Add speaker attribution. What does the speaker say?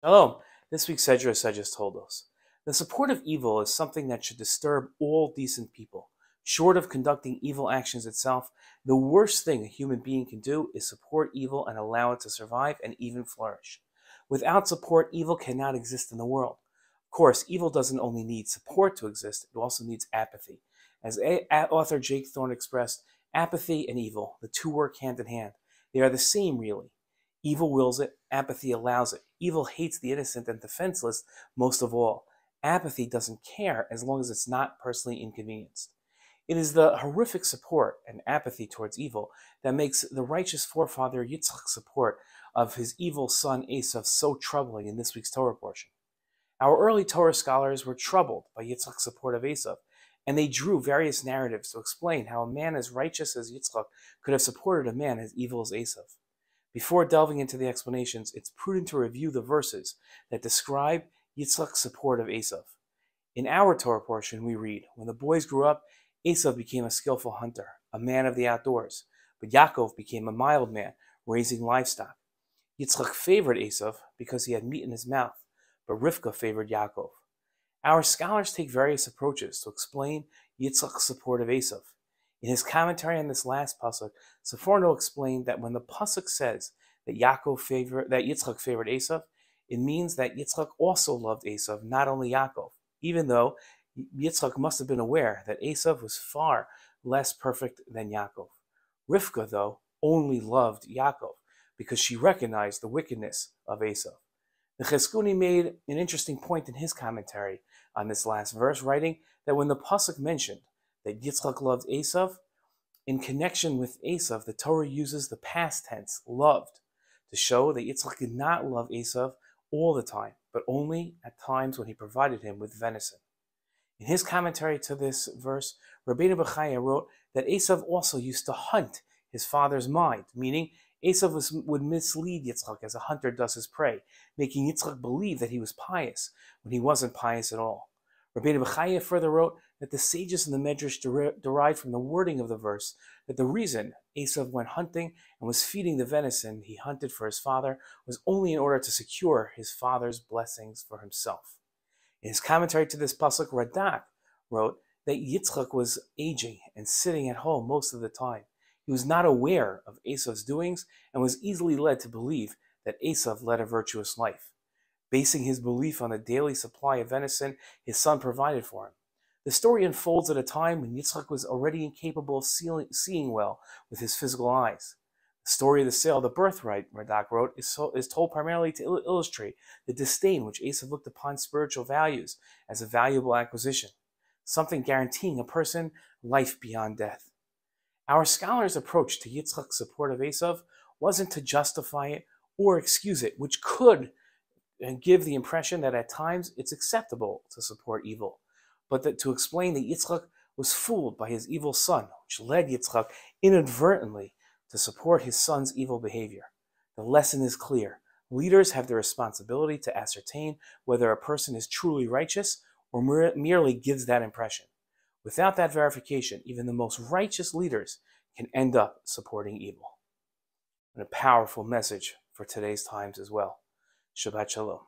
Speaker 1: Hello, this week's Sedra Toldos. The support of evil is something that should disturb all decent people. Short of conducting evil actions itself, the worst thing a human being can do is support evil and allow it to survive and even flourish. Without support, evil cannot exist in the world. Of course, evil doesn't only need support to exist, it also needs apathy. As author Jake Thorne expressed, apathy and evil, the two work hand in hand. They are the same, really. Evil wills it, apathy allows it. Evil hates the innocent and defenseless most of all. Apathy doesn't care as long as it's not personally inconvenienced. It is the horrific support and apathy towards evil that makes the righteous forefather Yitzchak's support of his evil son Esav so troubling in this week's Torah portion. Our early Torah scholars were troubled by Yitzchak's support of Esav, and they drew various narratives to explain how a man as righteous as Yitzchak could have supported a man as evil as Esav. Before delving into the explanations, it's prudent to review the verses that describe Yitzchak's support of Esav. In our Torah portion, we read, when the boys grew up, Esav became a skillful hunter, a man of the outdoors, but Yaakov became a mild man, raising livestock. Yitzchak favored Esav because he had meat in his mouth, but Rivka favored Yaakov. Our scholars take various approaches to explain Yitzchak's support of Esav. In his commentary on this last pasuk, Seforno explained that when the pasuk says that Yitzchak favored Esav, it means that Yitzchak also loved Esav, not only Yaakov, even though Yitzchak must have been aware that Esav was far less perfect than Yaakov. Rivka, though, only loved Yaakov because she recognized the wickedness of Esav. The Cheskuni made an interesting point in his commentary on this last verse, writing that when the pasuk mentioned that Yitzchak loved Esav, in connection with Esav, the Torah uses the past tense, loved, to show that Yitzchak did not love Esav all the time, but only at times when he provided him with venison. In his commentary to this verse, Rabbeinu Bechaya wrote that Esav also used to hunt his father's mind, meaning Esav would mislead Yitzchak as a hunter does his prey, making Yitzchak believe that he was pious when he wasn't pious at all. Rabbeinu Bechaya further wrote that the sages in the Medrash derived from the wording of the verse that the reason Esav went hunting and was feeding the venison he hunted for his father was only in order to secure his father's blessings for himself. In his commentary to this pasuk, Radak wrote that Yitzchak was aging and sitting at home most of the time. He was not aware of Esav's doings and was easily led to believe that Esav led a virtuous life, basing his belief on the daily supply of venison his son provided for him. The story unfolds at a time when Yitzchak was already incapable of seeing well with his physical eyes. The story of the sale of the birthright, Radak wrote, is told primarily to illustrate the disdain which Esav looked upon spiritual values as a valuable acquisition, something guaranteeing a person life beyond death. Our scholars' approach to Yitzchak's support of Esav wasn't to justify it or excuse it, which could give the impression that at times it's acceptable to support evil, but that to explain that Yitzchak was fooled by his evil son, which led Yitzchak inadvertently to support his son's evil behavior. The lesson is clear. Leaders have the responsibility to ascertain whether a person is truly righteous or merely gives that impression. Without that verification, even the most righteous leaders can end up supporting evil. And a powerful message for today's times as well. Shabbat Shalom.